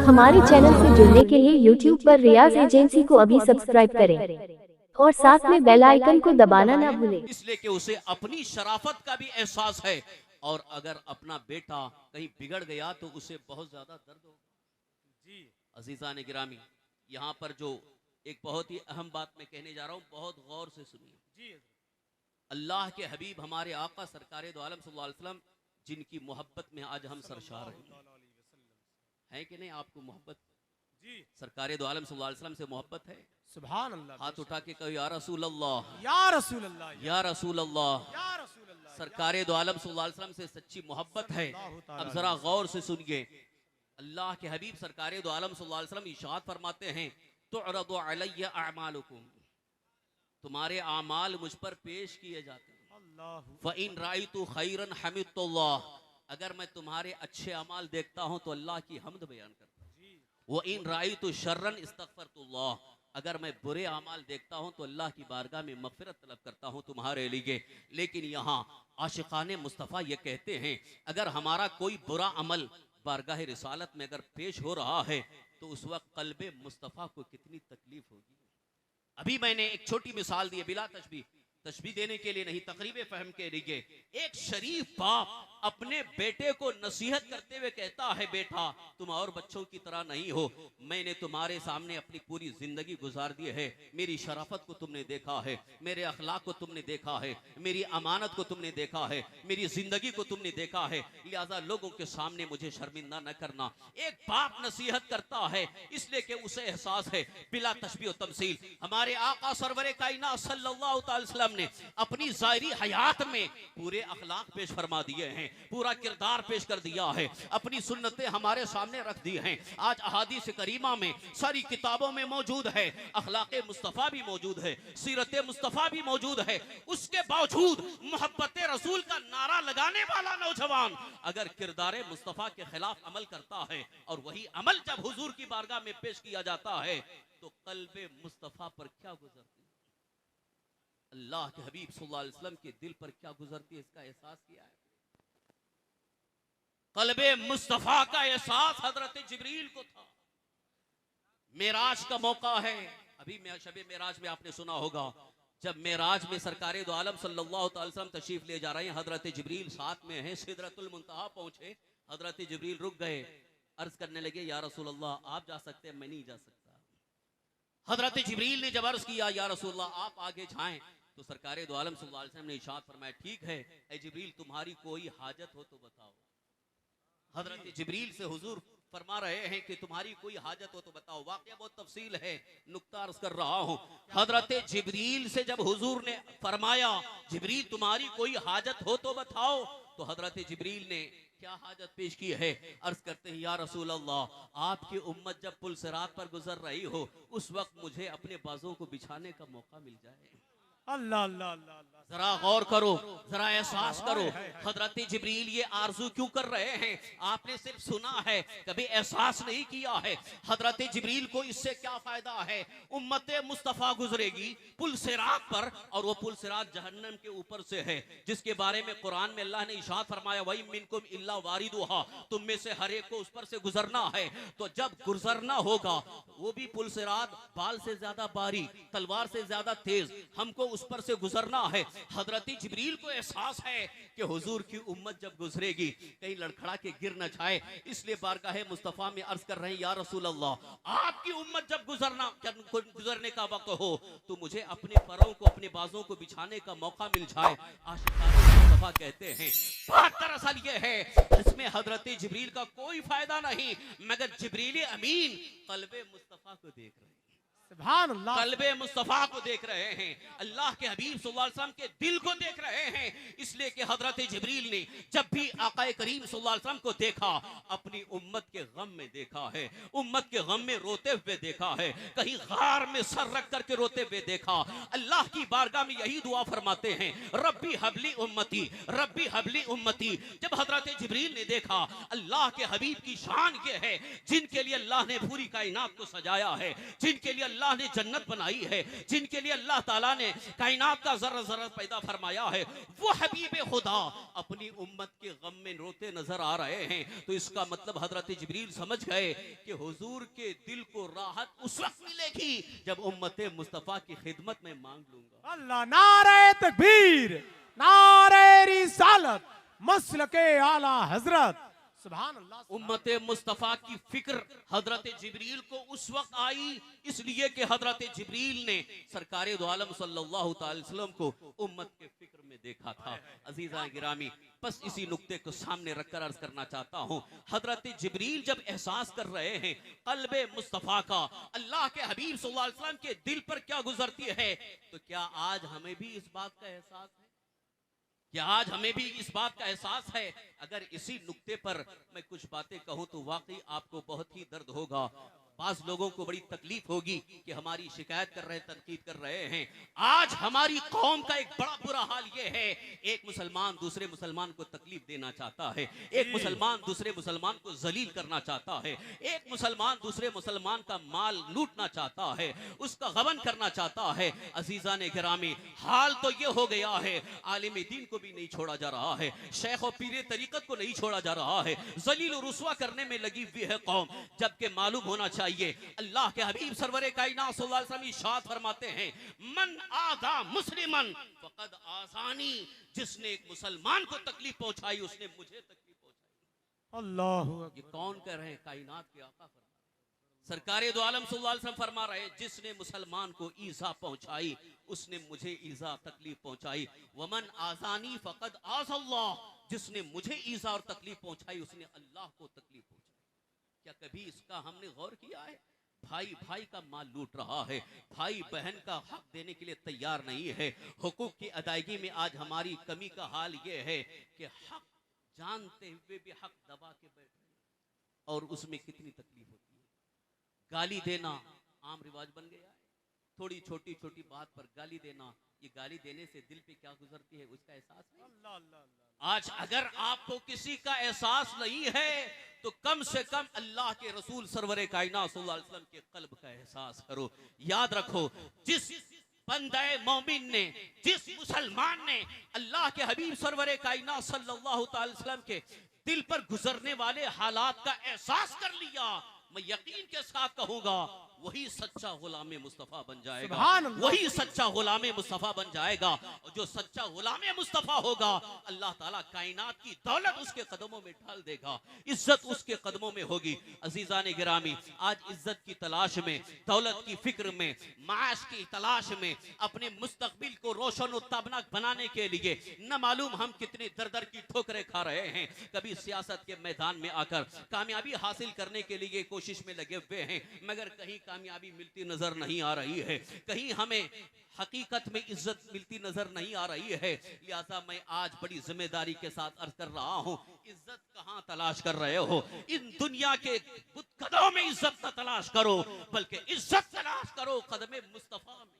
हमारे चैनल से जुड़ने के लिए YouTube पर रियाज एजेंसी को अभी सब्सक्राइब करें और साथ में बेल आइकन को दबाना ना भूलें। इसलिए कि उसे अपनी शराफत का भी एहसास है, और अगर अपना बेटा कहीं बिगड़ गया तो उसे बहुत ज्यादा दर्द होगा। जी अजीजा ने गिरामी, यहाँ पर जो एक बहुत ही अहम बात मैं कहने जा रहा हूँ, बहुत गौर से सुनिए। जी अल्लाह के हबीब हमारे आका सरकार दो आलम सल्लल्लाहु अलैहि वसल्लम, जिनकी मोहब्बत में आज हम सरशार हैं कि नहीं? आपको मोहब्बत जी सरकार दो आलम सल्लल्लाहु अलैहि वसल्लम से मोहब्बत है? सुभान अल्लाह। हाथ उठा के कहो या रसूल अल्लाह, या रसूल अल्लाह, या रसूल अल्लाह, या रसूल अल्लाह। सरकार दो आलम सल्लल्लाहु अलैहि वसल्लम से सच्ची मोहब्बत है। अब जरा गौर से सुनिए, अल्लाह के हबीब सरकार दो आलम सल्लल्लाहु अलैहि वसल्लम इरशाद फरमाते हैं, तुअरदु अलैया अमालुकुम, तुम्हारे आमाल मुझ पर पेश किए जाते हैं। फ़इन राइतु खैरन हमिदतुल्लाह, अगर मैं तुम्हारे अच्छे अमाल देखता हूं तो अल्लाह की हम्द बयान करता हूं। वो इन राइतु शर्रन इस्तगफरतुल्लाह, अगर मैं बुरे अमाल देखता हूं तो अल्लाह की बारगाह में मग़फ़िरत तलब करता हूं तुम्हारे लिए। लेकिन यहाँ आशिक़ाने मुस्तफ़ा ये कहते हैं, अगर हमारा कोई बुरा अमल बारगाह रिसालत में अगर पेश हो रहा है तो उस वक्त क़ल्बे मुस्तफ़ा को कितनी तकलीफ होगी। अभी मैंने एक छोटी मिसाल दी, बिला तशबीह देने के लिए नहीं, तकरीब फहम के लिए। एक शरीफ बाप अपने बेटे को नसीहत करते हुए कहता है, बेटा तुम और बच्चों की तरह नहीं हो, मैंने तुम्हारे सामने अपनी पूरी जिंदगी गुजार दी है, मेरी शराफत को तुमने देखा है, मेरे अखलाक को तुमने देखा है, मेरी अमानत को तुमने देखा है, मेरी जिंदगी को तुमने देखा है, लिहाजा लोगों के सामने मुझे शर्मिंदा न करना। एक बाप नसीहत करता है इसलिए कि उसे एहसास है, बिला तशबीह व तमसील हमारे आका सरवरे कायनात सल्लल्लाहु अलैहि वसल्लम ने अपनी ज़ाहिरी हयात में पूरे अखलाक पेश फरमा दिए हैं, पूरा किरदार पेश कर दिया है, अपनी सुन्नतें हमारे सामने रख दी हैं। आज अहादीस करीमा में सारी किताबों में मौजूद है, अखलाक मुस्तफ़ा भी मौजूद है, सीरत मुस्तफ़ा भी मौजूद है। उसके बावजूद मोहब्बत रसूल का नारा लगाने वाला नौजवान अगर किरदार मुस्तफ़ा के खिलाफ अमल करता है और वही अमल जब हुजूर की बारगाह में पेश किया जाता है तो क़ल्बे मुस्तफ़ा पर क्या गुजरती है, अल्लाह के हबीब सल्लल्लाहु अलैहि वसल्लम के दिल पर क्या गुजरती है, इसका एहसास किया है? क़ल्बे मुस्तफ़ा का एहसास हजरत जिब्रील को था। मेराज का मौका है, अभी शबे मेराज में आपने सुना होगा, जब मेराज में सरकार दो आलम सल्लल्लाहु अलैहि वसल्लम तशरीफ ले जा रहे हैं, हजरत जिब्रील साथ में है, सिदरतुल मुंतहा पहुंचे, हजरत जिब्रील रुक गए, अर्ज करने लगे, या रसूल अल्लाह आप जा सकते हैं, मैं नहीं जा सकता। हजरत जिब्रील ने जब अर्ज किया, या रसूल अल्लाह आप आगे जाएं, तो सरकार दो आलम सल्लल्लाहु अलैहि वसल्लम ने इरशाद फरमाया, ठीक है ऐ जिब्रील तुम्हारी कोई हाजत हो तो बताओ। हजरत जिब्रील से हुजूर फरमा रहे हैं कि तुम्हारी कोई हाजत हो तो बताओ। वाकया बहुत तफसील है, नुक्ता अर्ज कर रहा हूं। हजरत जिब्रील से जब हुजूर ने फरमाया, जिब्रील तुम्हारी कोई हाजत हो तो बताओ, तो हजरत जिब्रील ने क्या हाजत पेश की है? अर्ज करते हैं, या रसूल अल्लाह आपकी उम्मत जब पुल सिरात पर गुजर रही हो उस वक्त मुझे अपने बाजों को बिछाने का मौका मिल जाए। अल्लाह अल्लाह अल्लाह, जरा गौर करो, जरा एहसास करो, हजरत जिब्रील ये आरजू क्यों कर रहे हैं? आपने सिर्फ सुना है, कभी एहसास नहीं किया है। हजरत जिब्रील को इससे क्या फायदा है? उम्मत मुस्तफ़ा गुजरेगी पुल सिरात पर, और वो पुल सिरात जहन्नम के ऊपर से है, जिसके बारे में कुरान में अल्लाह ने इरशाद फरमाया, वही मिनकुम इल्ला वारिदुहा, तुम में से हर एक को उस पर से गुजरना है। तो जब गुजरना होगा वो भी पुल सिरात बाल से ज्यादा बारीक, तलवार से ज्यादा तेज, हमको उस पर से गुजरना है। हजरत जिब्रील को एहसास है कि हुजूर की उम्मत जब गुजरेगी कहीं लड़खड़ा के गिर न जाए, इसलिए बारगाह मुस्तफ़ा में अर्ज कर रहे हैं, या रसूल अल्लाह आपकी उम्मत जब गुजरने का वक्त हो तो मुझे अपने परों को, अपने बाजों को बिछाने का मौका मिल जाए। आशिक़ाने मुस्तफ़ा कहते हैं, बात दरअसल ये है इसमें हजरत जिब्रील का कोई फायदा नहीं, मगर जिब्रील अमीन क़ल्बे मुस्तफ़ा को देख रहे हैं, क़ल्बे मुस्तफ़ा को देख रहे हैं, अल्लाह के हबीब सल्लल्लाहु अलैहि वसल्लम के दिल को देख रहे हैं। इसलिए कि हजरत जिब्रील ने जब भी आका करीम सल्लल्लाहु अलैहि वसल्लम को देखा, अपनी उम्मत के गम में देखा है, उम्मत के गम में रोते हुए देखा है, कहीं गार में सर रख करके रोते हुए देखा। अल्लाह की बारगाह में यही दुआ फरमाते हैं, रब्बी हबली उम्मती, रब्बी हबली उम्मती। जब हजरत जिब्रील ने देखा अल्लाह के हबीब की शान ये है, जिनके लिए अल्लाह ने पूरी कायनात को सजाया है, जिनके लिए अल्लाह ने जन्नत बनाई है, जिनके लिए अल्लाह ताला ने कायनात का जर्रा जर्रा पैदा फरमाया है, वो हबीब खुदा अपनी उम्मत के गम में रोते नजर आ रहे हैं, तो इसका मतलब हजरत जिब्रील समझ गए कि हुजूर के दिल को राहत उस वक्त मिलेगी जब उम्मत मुस्तफा की खिदमत में मांग लूंगा। अल्लाह, नारे तकबीर, नारे रिसालत, मसलके आला हजरत, सुभान अल्लाह। उम्मत मुस्तफा की फिक्र हजरत जिब्रील को उस वक्त आई, इसलिए कि हजरत जिब्रील ने सरकारे दो आलम सल्लल्लाहु अलैहि वसल्लम को उम्मत के फिक्र में देखा था। अजीजा गिरामी, बस इसी नुक्ते को सामने रखकर अर्ज करना चाहता हूँ, हजरत जिब्रील जब एहसास कर रहे हैं कल्बे मुस्तफा का अल्लाह के हबीब सल्लल्लाहु अलैहि वसल्लम के दिल पर क्या गुजरती है, तो क्या आज हमें भी इस बात का एहसास है? क्या आज हमें भी इस बात का एहसास है? अगर इसी नुक्ते पर मैं कुछ बातें कहूं तो वाकई आपको बहुत ही दर्द होगा। बाज लोगों को बड़ी तकलीफ होगी कि हमारी शिकायत कर रहे, तनकीद कर रहे हैं। आज हमारी कौम का एक बड़ा बुरा हाल ये है, एक मुसलमान दूसरे मुसलमान को तकलीफ देना चाहता है, एक मुसलमान दूसरे मुसलमान को जलील करना चाहता है, एक मुसलमान दूसरे मुसलमान का माल लूटना चाहता है, उसका गबन करना चाहता है। अजीजा ने गिरामी, हाल तो ये हो गया है, आलिम दीन को भी नहीं छोड़ा जा रहा है, शेख और पीर तरीकत को नहीं छोड़ा जा रहा है, जलील और रुसवा करने में लगी हुई है कौम। जबकि मालूम होना चाहिए अल्लाह के हबीब सरवरे कायनात सल्लल्लाहु अलैहि वसल्लम इरशाद फरमाते हैं, मन आदा मुस्लिमन फकद आसानी, जिसने एक मुसलमान को तकलीफ पहुंचाई उसने मुझे तकलीफ पहुंचाई। अल्लाह, ये कौन कह रहे हैं? कायनात के आका सरकारे दो आलम सल्लल्लाहु अलैहि वसल्लम फरमा रहे हैं, जिसने मुसलमान को ईजा पहुंचाई उसने मुझे ईजा तकलीफ पहुंचाई। वमन आसानी फकद आसल्लाह, जिसने मुझे ईजा और तकलीफ पहुंचाई उसने अल्लाह को तकलीफ पहुंचाई। क्या कभी इसका हमने गौर किया है? भाई भाई का माल लूट रहा है, भाई बहन का हक देने के लिए तैयार नहीं है। हुकूक की अदायगी में आज हमारी कमी का हाल यह है कि हक जानते हुए भी हक दबा के बैठ रहे हैं, और उसमें कितनी तकलीफ होती है। गाली देना आम रिवाज बन गया है, थोड़ी छोटी छोटी बात पर गाली देना, ये गाली देने से दिल पे क्या गुजरती है उसका एहसास नहीं। आज अगर आपको किसी का एहसास नहीं है तो कम से कम अल्लाह के रसूल सरवरे कायनात सल्लल्लाहु अलैहि वसल्लम के कल्ब का एहसास करो। याद रखो, जिस बंदे मोमिन ने, जिस मुसलमान ने अल्लाह के हबीब सरवरे कायनात सल्लल्लाहु अलैहि वसल्लम के दिल पर गुजरने वाले हालात का एहसास कर लिया, मैं यकीन के साथ कहूंगा वही सच्चा गुलाम मुस्तफा बन जाएगा, वही सच्चा गुलाम मुस्तफा बन जाएगा। और जो सच्चा गुलाम मुस्तफा होगा अल्लाह ताला कायनात की दौलत उसके कदमों में ढाल देगा, इज्जत उसके कदमों में होगी। अजीजा ने गिरामी, आज इज्जत की तलाश में, दौलत की फिक्र में, माश की तलाश में, अपने मुस्तकबिल को रोशन और ताबनाक बनाने के लिए न मालूम हम कितनी दर दर की ठोकरें खा रहे हैं। कभी सियासत के मैदान में आकर कामयाबी हासिल करने के लिए कोशिश में लगे हुए हैं, मगर कहीं कामयाबी मिलती नजर नहीं आ रही है, कहीं हमें हकीकत में इज्जत मिलती नजर नहीं आ रही है। लिहाजा मैं आज बड़ी जिम्मेदारी के साथ अर्ज कर रहा हूँ, इज्जत कहाँ तलाश कर रहे हो? इन दुनिया के कदमों में इज्जत न तलाश करो, बल्कि इज्जत तलाश करो कदमे मुस्तफा में।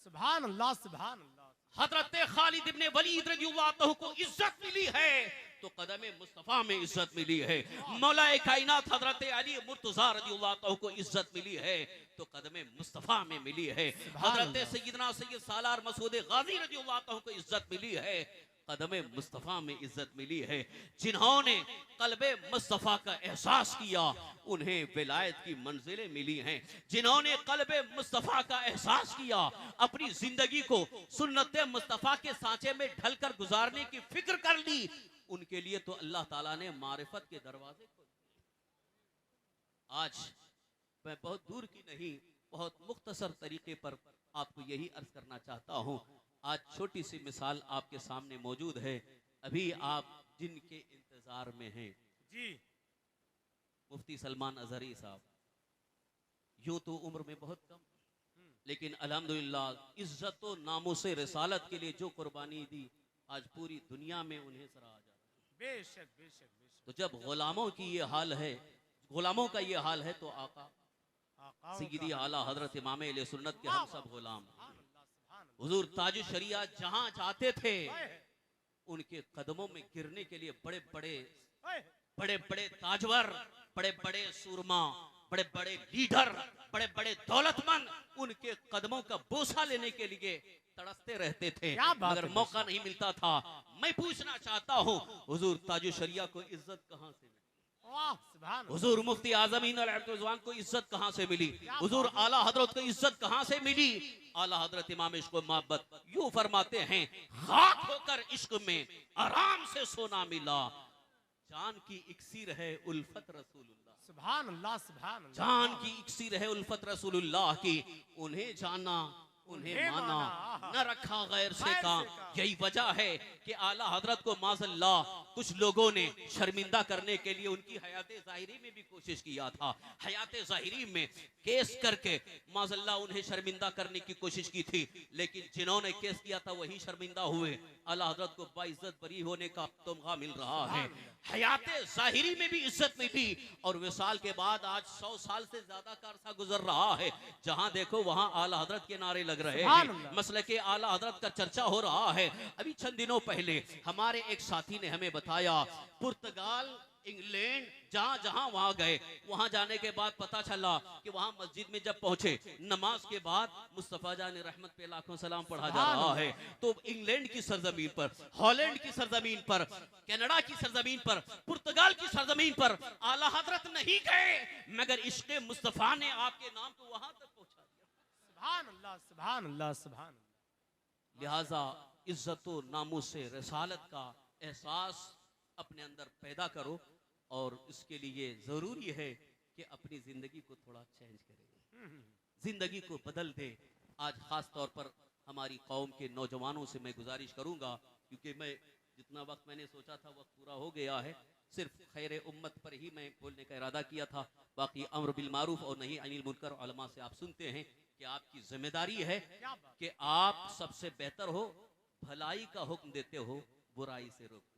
सुभान अल्लाह, सुभान अल्लाह। हजरत खालिद इब्ने वलीद रज़ियल्लाहु अन्हु को इज्जत मिली है तो कदमे मुस्तफा में इज्जत मिली है। मौलाए कायनात हजरत अली मुर्तजा रज़ियल्लाहु अन्हु को इज्जत मिली है तो कदमे मुस्तफा में मिली है। हजरत सैयदना सैयद सालार मसूद गाजी रज़ियल्लाहु अन्हु को इज्जत मिली है, कदमे मुस्तफा में इज्जत मिली है। जिन्होंने कल्बे मुस्तफा का एहसास किया उन्हें विलायत की मंजिलें मिली हैं। जिन्होंने कल्बे मुस्तफा का एहसास किया, अपनी जिंदगी को सुन्नत मुस्तफा के सांचे में ढलकर गुजारने की फिक्र कर ली, उनके लिए तो अल्लाह ताला ने मारिफत के दरवाजे खोल दिए। आज मैं बहुत दूर की नहीं, बहुत मुख्तसर तरीके पर आपको यही अर्ज करना चाहता हूँ। आज छोटी सी मिसाल आपके सामने मौजूद है। अभी आप जिनके इंतजार में हैं जी, मुफ्ती सलमान अजहरी साहब, यूं तो उम्र में बहुत कम, लेकिन अल्हम्दुलिल्लाह इज्जत और नामों से रिसालत के लिए जो कुर्बानी दी आज पूरी दुनिया में उन्हें सराहा जा रहा है। बेशक बेशक बेशक। तो जब गुलामों की ये हाल है, गुलामों का ये हाल है, तो आका सय्यदी आला हजरत इमाम अहले सुन्नत के हम सब गुलाम, हुजूर ताज शरिया जहां जाते थे उनके कदमों में गिरने के लिए बड़े बड़े ताजवर, बड़े बड़े सूरमा, बड़े बड़े लीडर, बड़े बड़े दौलतमंद उनके कदमों का बोसा लेने के लिए तड़पते रहते थे, क्या बात मगर है मौका नहीं मिलता था। मैं पूछना चाहता हूँ, हुजूर ताजु शरिया को इज्जत कहाँ से मिली? वाह सुभान अल्लाह। हुजूर मुफ्ती आजम अल को इज्जत कहाँ से मिली? हुजूर आला हजरत को इज्जत कहाँ से मिली? आला हजरत इमाम इश्क व मोहब्बत यूं फरमाते हैं, खाक होकर इश्क में आराम से सोना मिला, जान की इक्सीर है उल्फत रसूलुल्लाह। सुभान अल्लाह सुभान अल्लाह। जान की इक्सीर है उल्फत रसूलुल्लाह की, उन्हें जाना उन्हें माना, न रखा गैर से काम। यही वजह है कि आला हजरत को माज़अल्लाह कुछ लोगों ने शर्मिंदा करने के लिए उनकी हयात ज़ाहिरी में भी कोशिश किया था। हयात ज़ाहिरी में केस करके माज़अल्लाह उन्हें शर्मिंदा करने की कोशिश की थी, लेकिन जिन्होंने केस किया था वही शर्मिंदा हुए। आला हजरत को बाइज्जत बरी होने का तमगा मिल रहा है। हयात ज़ाहिरी में भी इज्जत मिली और विसाल के बाद आज 100 साल से ज्यादा का अरसा गुजर रहा है, जहां देखो वहां आला हजरत के नारे लग रहे हैं, मसले के आला हजरत का चर्चा हो रहा है। अभी चंद दिनों पहले हमारे एक साथी ने हमें बताया, पुर्तगाल, इंग्लैंड, जहां जहां वहां गए, वहां जाने के बाद पता चला कि वहां मस्जिद में जब पहुंचे, नमाज के बाद मुस्तफा जान रहमत पे लाखों सलाम पढ़ा जा रहा है, तो इंग्लैंड की सरजमीन पर, हॉलैंड की सरजमीन पर, कनाडा की सरजमीन पर, पुर्तगाल की सरजमीन पर आला हजरत नहीं गए, मगर इश्क़ मुस्तफा ने आपके नाम को वहां तक पहुंचा दिया। सुभान अल्लाह सुभान अल्लाह सुभान अल्लाह। लिहाजा इज्जत नामूस से रसालत का एहसास अपने अंदर पैदा करो, और इसके लिए जरूरी है कि अपनी जिंदगी को थोड़ा चेंज करें, जिंदगी को बदल दे। आज खास तौर पर हमारी कौम के नौजवानों से मैं गुजारिश करूंगा, क्योंकि मैं जितना वक्त मैंने सोचा था वक्त पूरा हो गया है, सिर्फ खैर उम्मत पर ही मैं बोलने का इरादा किया था। बाकी अम्र बिल मारूफ और नहीं अनिल मुनकर उलमा से आप सुनते हैं कि आपकी जिम्मेदारी है कि आप सबसे बेहतर हो, भलाई का हुक्म देते हो, बुराई से रोकते हो।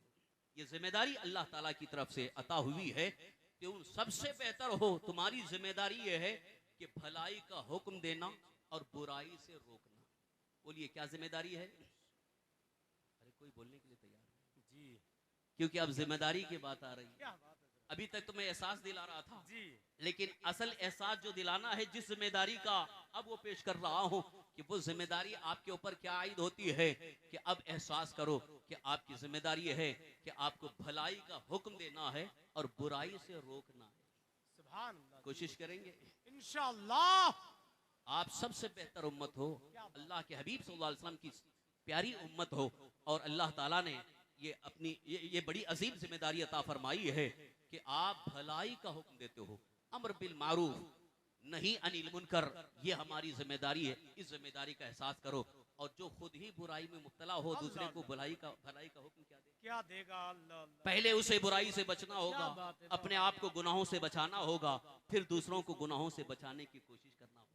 ये जिम्मेदारी अल्लाह ताला की तरफ से अता हुई है कि उन सबसे बेहतर हो। तुम्हारी जिम्मेदारी ये है कि भलाई का हुक्म देना और बुराई से रोकना। बोलिए क्या जिम्मेदारी है? अरे कोई बोलने के लिए तैयार नहीं जी, क्योंकि अब जिम्मेदारी की बात आ रही है। अभी तक तो मैं एहसास दिला रहा था जी, लेकिन असल एहसास जो दिलाना है जिस जिम्मेदारी का, अब वो पेश कर रहा हूं कि वो जिम्मेदारी आपके ऊपर क्या आयद होती है कि अब एहसास करो कि आपकी जिम्मेदारी है कि आपको भलाई का हुक्म देना है और बुराई से रोकना है। सुभान अल्लाह। कोशिश करेंगे इंशाअल्लाह। आप सबसे बेहतर उम्मत हो, अल्लाह के हबीब सल्लल्लाहु अलैहि वसल्लम की प्यारी उम्मत हो, और अल्लाह ताला ने ये अपनी ये बड़ी अजीम जिम्मेदारी अता फरमाई है कि आप भलाई का हुक्म देते हो, अम्र बिल मारूफ नहीं अनिल मुनकर, ये हमारी जिम्मेदारी है। इस जिम्मेदारी का एहसास करो, और जो खुद ही बुराई में मुब्तला हो दूसरे को भलाई का हुक्म क्या देगा? अल्लाह। पहले उसे बुराई से बचना होगा, अपने आप को गुनाहों से बचाना होगा, फिर दूसरों को गुनाहों से बचाने की कोशिश करना होगा।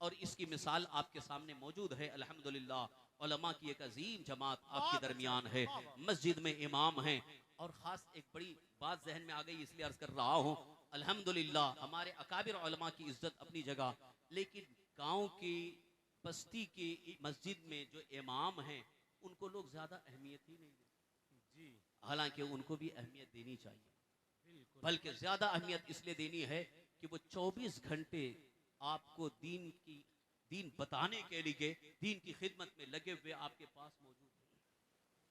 और इसकी मिसाल आपके सामने मौजूद है। अल्हम्दुलिल्लाह उलमा की एक अजीम जमात आपके दरमियान है, मस्जिद में इमाम हैं, और खास एक बड़ी बात जहन में आ गई इसलिए अर्ज कर रहा हूँ। अल्हम्दुलिल्लाह हमारे अकाबिर उलमा की इज्जत अपनी जगह, लेकिन गांव की बस्ती की मस्जिद में जो इमाम हैं उनको लोग ज्यादा अहमियत ही नहीं देते जी, हालांकि उनको भी अहमियत देनी चाहिए, बल्कि ज्यादा अहमियत इसलिए देनी है कि वो 24 घंटे आपको दीन बताने के लिए, दीन की खिदमत में लगे हुए आपके पास मौजूद है।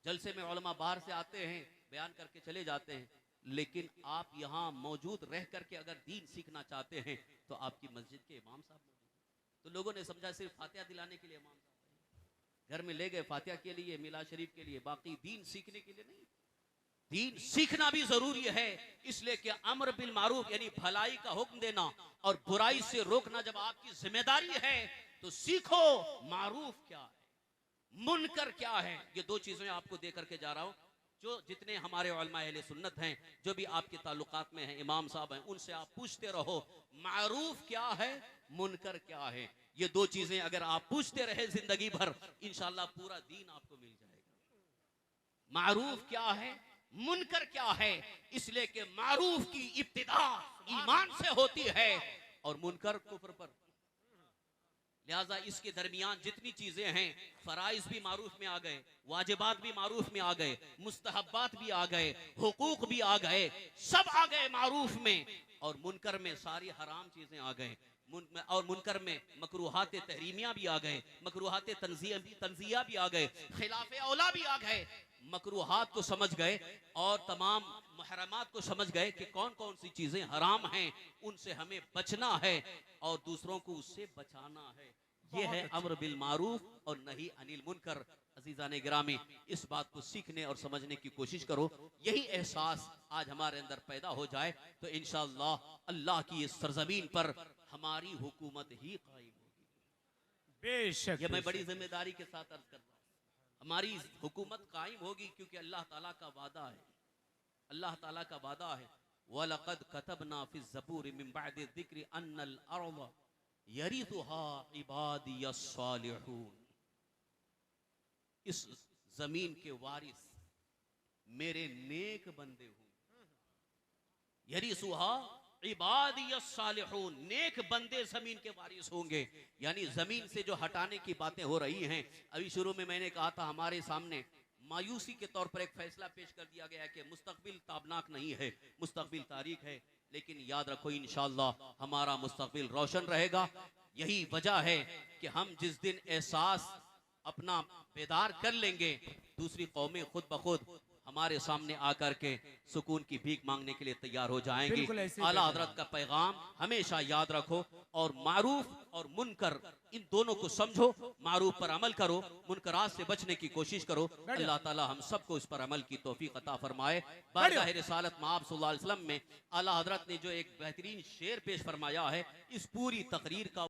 जलसे में उलमा बाहर से आते हैं, बयान करके चले जाते हैं, लेकिन आप यहाँ मौजूद रह करके अगर दीन सीखना चाहते हैं तो आपकी मस्जिद के इमाम साहब मौजूद हैं। तो लोगों ने समझा सिर्फ फातिहा दिलाने के लिए इमाम साहब घर में ले गए, फातिहा के लिए, मिलाद शरीफ के लिए, बाकी दीन सीखने के लिए नहीं। दीन सीखना भी जरूरी है, इसलिए कि अम्र बिल मारूफ यानी भलाई का हुक्म देना और बुराई से रोकना जब आपकी जिम्मेदारी है तो सीखो मारूफ क्या है, मुनकर क्या है। ये दो चीजें आपको दे करके जा रहा हूं। जो जितने हमारे उलमा अहले सुन्नत हैं, जो भी आपके ताल्लुकात में हैं, इमाम साहब हैं, उनसे आप पूछते रहो मारूफ क्या है, मुनकर क्या है। ये दो चीजें अगर आप पूछते रहे जिंदगी भर, इंशाल्लाह पूरा दीन आपको मिल जाएगा। मारूफ क्या है, मुनकर क्या है, इसलिए कि मारूफ की इब्तिदा ईमान से होती है और मुनकर कुफ्र पर। लिहाजा इसके दरमियान जितनी चीजें हैं, फराइज भी मारूफ में आ गए, वाजिबात भी मारूफ में आ गए, मुस्तहब्बात भी आ गए, हुकूक भी आ गए, सब आ गए मारूफ में। और मुनकर में सारी हराम चीजें आ गए, और मुनकर में मकरूहात तहरीमिया भी आ गए, मकरूहात तंजिया भी आ गए, खिलाफ औला भी आ गए। मकरूहात को समझ गए और तमाम मुहर्रमात को समझ गए कि कौन कौन सी चीजें हराम हैं, उनसे हमें बचना है और दूसरों को उससे बचाना है। ये है अम्र बिल मारूफ और नही अनिल मुनकर। अजीजान गिरामी, इस बात को सीखने और समझने की कोशिश करो। यही एहसास आज हमारे अंदर पैदा हो जाए तो इंशाअल्लाह अल्लाह की इस सरजमीन पर हमारी हुकूमत ही कायम होगी। बेशक ये मैं बड़ी जिम्मेदारी के साथ अर्ज करता हूँ। हमारी हुकूमत कायम होगी क्योंकि अल्लाह ताला का वादा है, अल्लाह ताला का वादा है, वलक़द कतबना फ़िज़ ज़बूर मिन बअदि ज़िक्रि अन्नल अर्ज़ यरिथुहा इबादियस सालिहून। इस जमीन के वारिस मेरे नेक बंदे होंगे। यरिथुहा इबादियस सालिहून, नेक बंदे जमीन के वारिस होंगे। यानी जमीन से जो हटाने की बातें हो रही हैं, अभी शुरू में मैंने कहा था हमारे सामने मायूसी के तौर पर एक फैसला पेश कर दिया गया कि मुस्तकबिल ताबनाक नहीं है, मुस्तकबिल तारीख है। लेकिन याद रखो इंशाअल्लाह हमारा मुस्तकबिल रोशन रहेगा। यही वजह है कि हम जिस दिन एहसास अपना बेदार कर लेंगे, दूसरी कौमें खुद ब खुद हमारे सामने आकर के सुकून की भीख मांगने के लिए तैयार हो जाएंगी। आला हजरत का पैगाम हमेशा याद रखो और मारूफ और मुनकर इन दोनों को समझो। मारूफ पर अमल करो, मुनकरात से बचने की कोशिश करो। अल्लाह ताला हम सबको इस पर अमल की तौफीक अता फरमाए। बारगाह रिसालत में आप सल्लल्लाहु अलैहि वसल्लम में आला हजरत ने जो एक बेहतरीन शेर पेश फरमाया है, इस पूरी तकरीर का